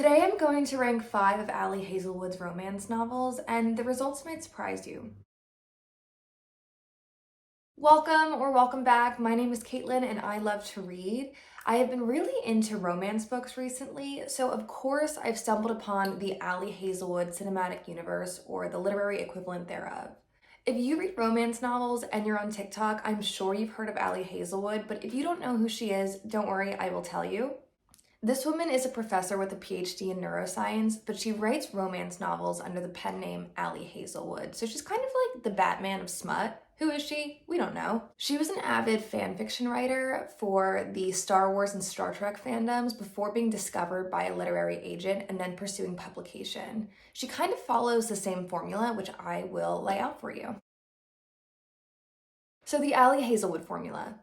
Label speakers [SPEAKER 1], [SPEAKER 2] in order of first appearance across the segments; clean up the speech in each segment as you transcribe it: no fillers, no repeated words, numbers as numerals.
[SPEAKER 1] Today I'm going to rank 5 of Ali Hazelwood's romance novels, and the results might surprise you. Welcome back. My name is Caitlin and I love to read. I have been really into romance books recently, so of course I've stumbled upon the Ali Hazelwood cinematic universe, or the literary equivalent thereof. If you read romance novels and you're on TikTok, I'm sure you've heard of Ali Hazelwood, but if you don't know who she is, don't worry, I will tell you. This woman is a professor with a PhD in neuroscience, but she writes romance novels under the pen name Ali Hazelwood. So she's kind of like the Batman of smut. Who is she? We don't know. She was an avid fan fiction writer for the Star Wars and Star Trek fandoms before being discovered by a literary agent and then pursuing publication. She kind of follows the same formula, which I will lay out for you. So the Ali Hazelwood formula.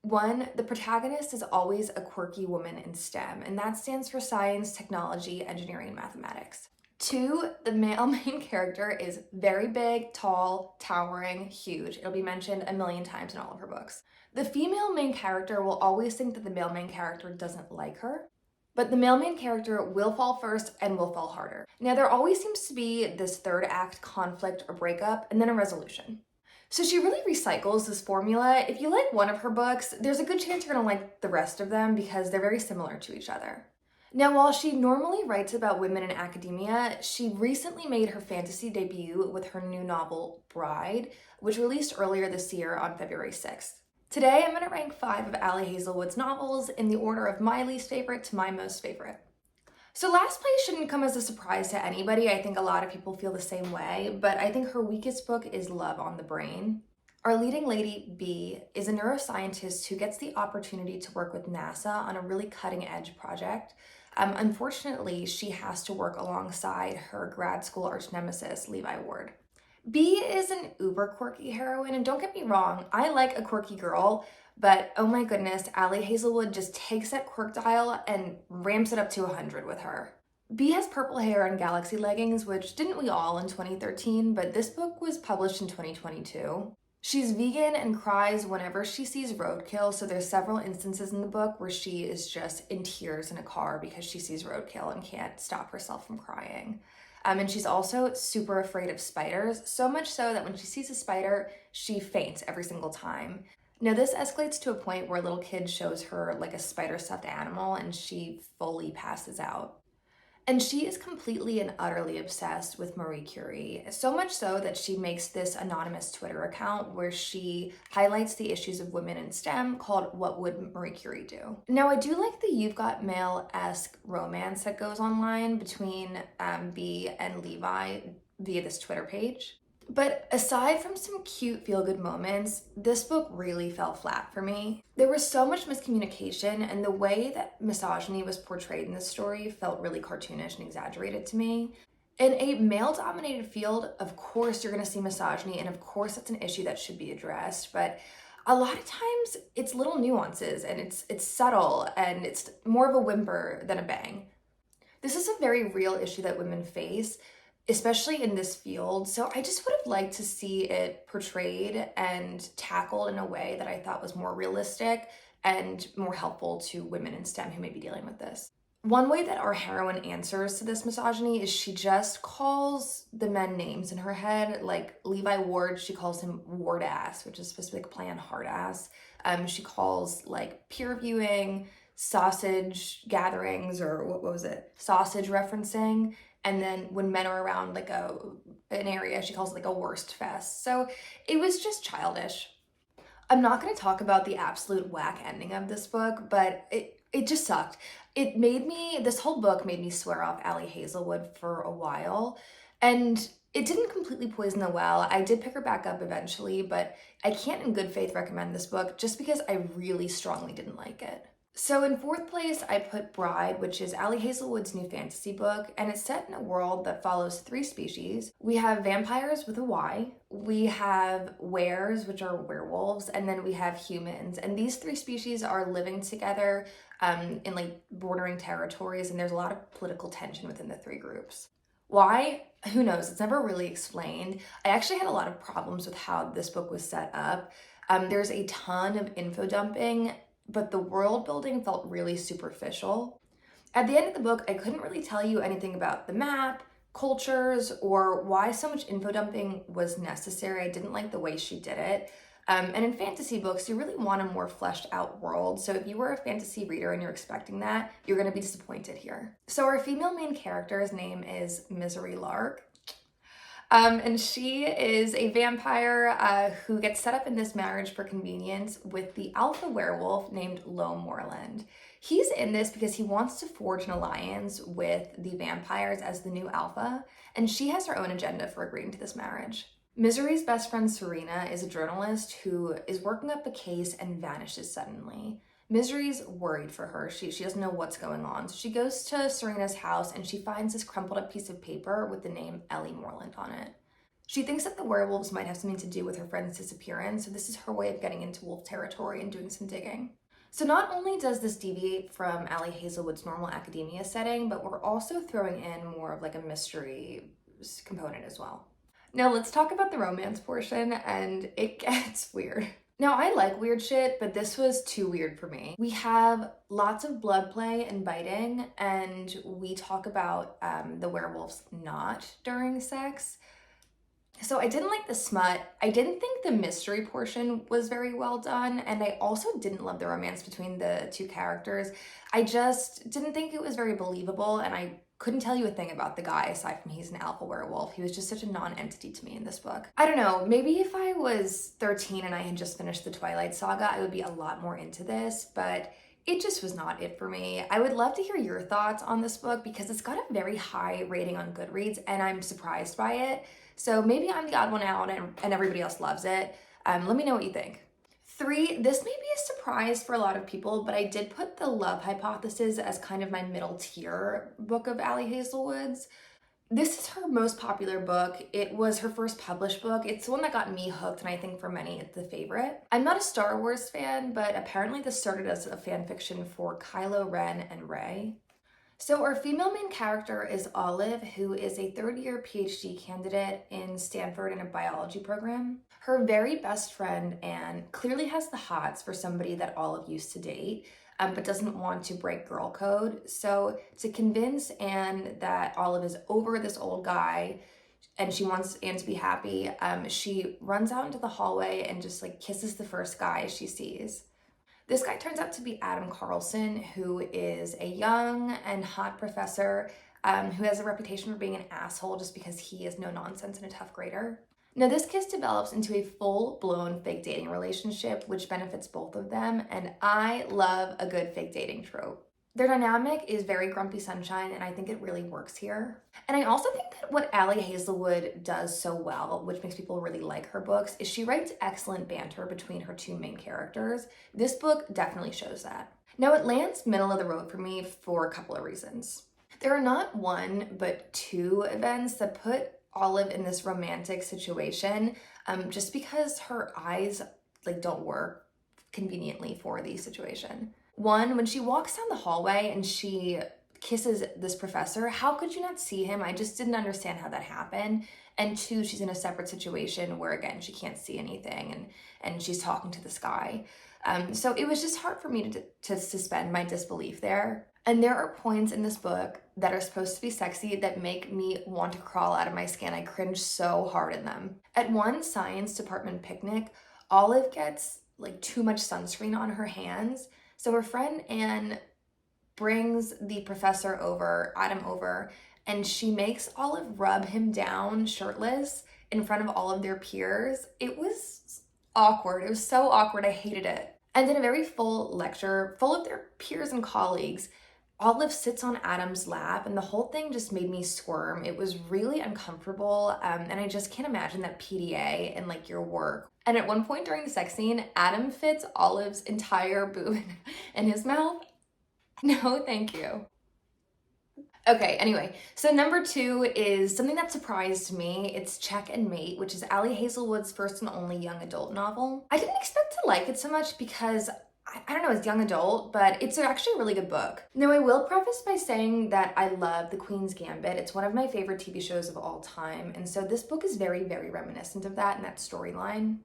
[SPEAKER 1] 1, the protagonist is always a quirky woman in STEM, and that stands for science, technology, engineering, and mathematics. 2, the male main character is very big, tall, towering, huge. It'll be mentioned a million times in all of her books. The female main character will always think that the male main character doesn't like her, but the male main character will fall first and will fall harder. Now, there always seems to be this third act conflict or breakup, and then a resolution. So she really recycles this formula. If you like one of her books, there's a good chance you're gonna like the rest of them because they're very similar to each other. Now, while she normally writes about women in academia, she recently made her fantasy debut with her new novel, Bride, which released earlier this year on February 6th. Today, I'm gonna rank 5 of Ali Hazelwood's novels in the order of my least favorite to my most favorite. So last place shouldn't come as a surprise to anybody. I think a lot of people feel the same way, but I think her weakest book is Love on the Brain. Our leading lady, B, is a neuroscientist who gets the opportunity to work with NASA on a really cutting-edge project. Unfortunately, she has to work alongside her grad school arch nemesis, Levi Ward. B is an uber quirky heroine, and don't get me wrong, I like a quirky girl, but oh my goodness, Ali Hazelwood just takes that quirk dial and ramps it up to 100 with her. B has purple hair and galaxy leggings, which didn't we all in 2013, but this book was published in 2022. She's vegan and cries whenever she sees roadkill, so there's several instances in the book where she is just in tears in a car because she sees roadkill and can't stop herself from crying. And she's also super afraid of spiders, so much so that when she sees a spider, she faints every single time. Now, this escalates to a point where a little kid shows her like a spider stuffed animal and she fully passes out. And she is completely and utterly obsessed with Marie Curie, so much so that she makes this anonymous Twitter account where she highlights the issues of women in STEM called What Would Marie Curie Do? Now, I do like the You've Got Mail-esque romance that goes online between B and Levi via this Twitter page. But aside from some cute feel-good moments, this book really fell flat for me. There was so much miscommunication, and the way that misogyny was portrayed in this story felt really cartoonish and exaggerated to me. In a male-dominated field, of course you're gonna see misogyny, and of course that's an issue that should be addressed, but a lot of times it's little nuances, and it's subtle, and it's more of a whimper than a bang. This is a very real issue that women face, especially in this field. So I just would have liked to see it portrayed and tackled in a way that I thought was more realistic and more helpful to women in STEM who may be dealing with this. One way that our heroine answers to this misogyny is she just calls the men names in her head. Like Levi Ward, she calls him Ward ass, which is supposed to be like play on hard ass. She calls like peer reviewing, sausage gatherings, or what was it? Sausage referencing. And then when men are around like an area, she calls it like a worst fest. So it was just childish. I'm not going to talk about the absolute whack ending of this book, but it just sucked. This whole book made me swear off Ali Hazelwood for a while. And it didn't completely poison the well. I did pick her back up eventually, but I can't in good faith recommend this book just because I really strongly didn't like it. So in 4th place, I put Bride, which is Ali Hazelwood's new fantasy book, and it's set in a world that follows 3 species. We have vampires with a Y, we have wares, which are werewolves, and then we have humans. And these 3 species are living together in like bordering territories, and there's a lot of political tension within the 3 groups. Why? Who knows? It's never really explained. I actually had a lot of problems with how this book was set up. There's a ton of info dumping, but the world building felt really superficial. At the end of the book, I couldn't really tell you anything about the map, cultures, or why so much info dumping was necessary. I didn't like the way she did it. And in fantasy books, you really want a more fleshed out world. So if you were a fantasy reader and you're expecting that, you're going to be disappointed here. So our female main character's name is Misery Lark. And she is a vampire who gets set up in this marriage for convenience with the alpha werewolf named Moreland. He's in this because he wants to forge an alliance with the vampires as the new alpha, and she has her own agenda for agreeing to this marriage. Misery's best friend Serena is a journalist who is working up a case and vanishes suddenly. Misery's worried for her. She doesn't know what's going on. So she goes to Serena's house and she finds this crumpled up piece of paper with the name Ellie Moreland on it. She thinks that the werewolves might have something to do with her friend's disappearance, so this is her way of getting into wolf territory and doing some digging. So not only does this deviate from Ali Hazelwood's normal academia setting, but we're also throwing in more of like a mystery component as well. Now let's talk about the romance portion, and it gets weird. Now, I like weird shit, but this was too weird for me. We have lots of blood play and biting, and we talk about the werewolves not during sex. So I didn't like the smut. I didn't think the mystery portion was very well done, and I also didn't love the romance between the two characters. I just didn't think it was very believable, and I couldn't tell you a thing about the guy aside from he's an alpha werewolf. He was just such a non-entity to me in this book. I don't know, maybe if I was 13 and I had just finished the Twilight Saga, I would be a lot more into this, but it just was not it for me. I would love to hear your thoughts on this book because it's got a very high rating on Goodreads and I'm surprised by it. So maybe I'm the odd one out and everybody else loves it. Let me know what you think. 3, this may be a surprise for a lot of people, but I did put The Love Hypothesis as kind of my middle tier book of Ali Hazelwood's. This is her most popular book. It was her first published book. It's the one that got me hooked, and I think for many it's the favorite. I'm not a Star Wars fan, but apparently this started as a fan fiction for Kylo Ren and Rey. So our female main character is Olive, who is a third-year PhD candidate in Stanford in a biology program. Her very best friend, Anne, clearly has the hots for somebody that Olive used to date, but doesn't want to break girl code. So to convince Anne that Olive is over this old guy and she wants Anne to be happy, she runs out into the hallway and just like kisses the first guy she sees. This guy turns out to be Adam Carlson, who is a young and hot professor who has a reputation for being an asshole just because he is no nonsense and a tough grader. Now, this kiss develops into a full-blown fake dating relationship, which benefits both of them, and I love a good fake dating trope. Their dynamic is very grumpy sunshine, and I think it really works here. And I also think that what Ali Hazelwood does so well, which makes people really like her books, is she writes excellent banter between her two main characters. This book definitely shows that. Now, it lands middle of the road for me for a couple of reasons. There are not one, but 2 events that put Olive in this romantic situation just because her eyes don't work conveniently for the situation. 1, when she walks down the hallway and she kisses this professor, how could you not see him? I just didn't understand how that happened. And 2, she's in a separate situation where, again, she can't see anything and she's talking to this guy. So it was just hard for me to suspend my disbelief there. And there are points in this book that are supposed to be sexy that make me want to crawl out of my skin. I cringe so hard in them. At one science department picnic, Olive gets too much sunscreen on her hands. So her friend Anne brings the professor over, Adam over, and she makes Olive rub him down shirtless in front of all of their peers. It was awkward. It was so awkward. I hated it. And in a very full lecture, full of their peers and colleagues, Olive sits on Adam's lap, and the whole thing just made me squirm. It was really uncomfortable, and I just can't imagine that PDA and your work. And at one point during the sex scene, Adam fits Olive's entire boob in his mouth. No, thank you. Okay, anyway, so number 2 is something that surprised me. It's Cze Mate, which is Ali Hazelwood's first and only young adult novel. I didn't expect to like it so much because I don't know, it's young adult, but it's actually a really good book. Now, I will preface by saying that I love The Queen's Gambit. It's one of my favorite TV shows of all time, and so this book is very, very reminiscent of that and that storyline.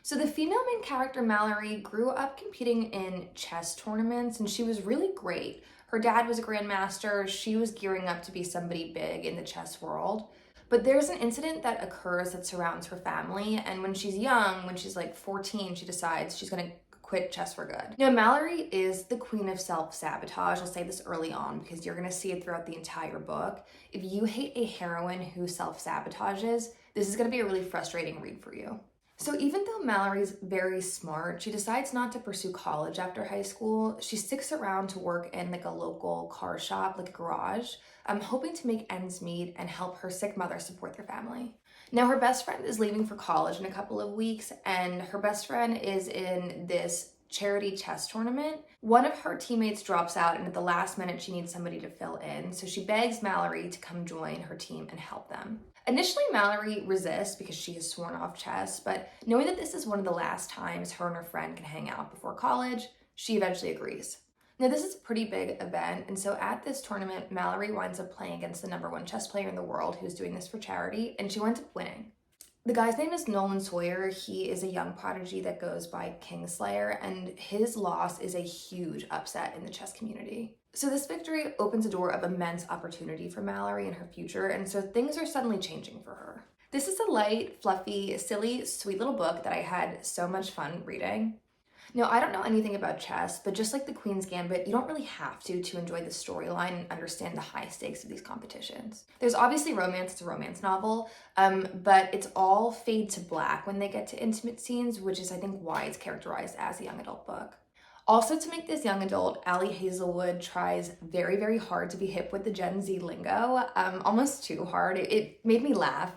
[SPEAKER 1] So the female main character, Mallory, grew up competing in chess tournaments, and she was really great. Her dad was a grandmaster. She was gearing up to be somebody big in the chess world. But there's an incident that occurs that surrounds her family, and when she's young, when she's like 14, she decides she's gonna quit chess for good. Now, Mallory is the queen of self-sabotage. I'll say this early on because you're gonna see it throughout the entire book. If you hate a heroine who self-sabotages, this is gonna be a really frustrating read for you. So even though Mallory's very smart, she decides not to pursue college after high school. She sticks around to work in like a local car shop, like a garage, hoping to make ends meet and help her sick mother support their family. Now her best friend is leaving for college in a couple of weeks, and her best friend is in this charity chess tournament. One of her teammates drops out, and at the last minute she needs somebody to fill in, so she begs Mallory to come join her team and help them. Initially, Mallory resists because she has sworn off chess, but knowing that this is one of the last times her and her friend can hang out before college, she eventually agrees. Now, this is a pretty big event, and so at this tournament, Mallory winds up playing against the #1 chess player in the world who's doing this for charity, and she winds up winning. The guy's name is Nolan Sawyer. He is a young prodigy that goes by Kingslayer, and his loss is a huge upset in the chess community. So this victory opens a door of immense opportunity for Mallory in her future, and so things are suddenly changing for her. This is a light, fluffy, silly, sweet little book that I had so much fun reading. Now, I don't know anything about chess, but just like the Queen's Gambit, you don't really have to enjoy the storyline and understand the high stakes of these competitions. There's obviously romance, it's a romance novel, but it's all fade to black when they get to intimate scenes, which is, I think, why it's characterized as a young adult book. Also, to make this young adult, Ali Hazelwood tries very, very hard to be hip with the Gen Z lingo, almost too hard. It made me laugh.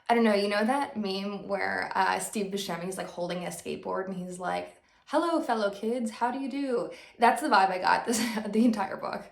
[SPEAKER 1] I don't know, you know that meme where Steve Buscemi's like holding a skateboard and he's like, "Hello, fellow kids, how do you do?" That's the vibe I got the entire book.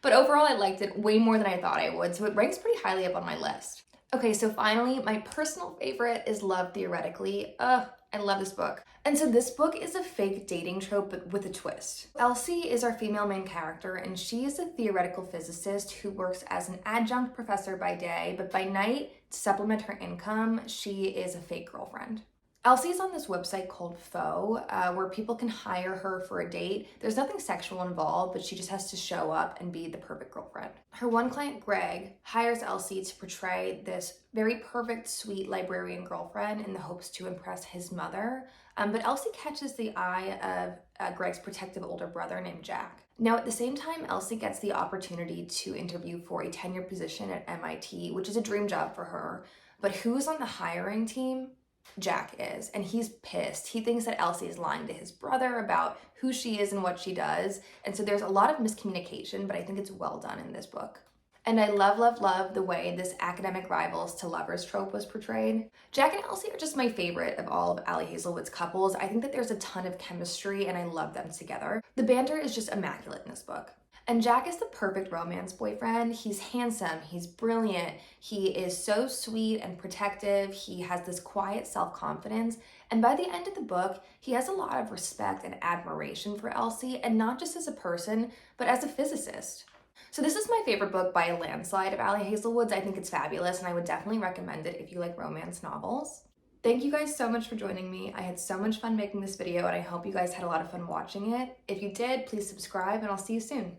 [SPEAKER 1] But overall, I liked it way more than I thought I would, so it ranks pretty highly up on my list. Okay, so finally, my personal favorite is Love Theoretically. I love this book. And so this book is a fake dating trope, but with a twist. Elsie is our female main character, and she is a theoretical physicist who works as an adjunct professor by day, but by night, to supplement her income, she is a fake girlfriend. Elsie's on this website called Faux, where people can hire her for a date. There's nothing sexual involved, but she just has to show up and be the perfect girlfriend. Her one client, Greg, hires Elsie to portray this very perfect, sweet librarian girlfriend in the hopes to impress his mother. But Elsie catches the eye of Greg's protective older brother named Jack. Now, at the same time, Elsie gets the opportunity to interview for a tenured position at MIT, which is a dream job for her. But who's on the hiring team? Jack is, and he's pissed. He thinks that Elsie is lying to his brother about who she is and what she does, and so there's a lot of miscommunication, but I think it's well done in this book. And I love, love, love the way this academic rivals to lovers trope was portrayed. Jack and Elsie are just my favorite of all of Ali Hazelwood's couples. I think that there's a ton of chemistry, and I love them together. The banter is just immaculate in this book. And Jack is the perfect romance boyfriend. He's handsome, he's brilliant, he is so sweet and protective, he has this quiet self-confidence, and by the end of the book, he has a lot of respect and admiration for Elsie, and not just as a person, but as a physicist. So this is my favorite book by a landslide of Ali Hazelwood's. I think it's fabulous, and I would definitely recommend it if you like romance novels. Thank you guys so much for joining me. I had so much fun making this video, and I hope you guys had a lot of fun watching it. If you did, please subscribe, and I'll see you soon.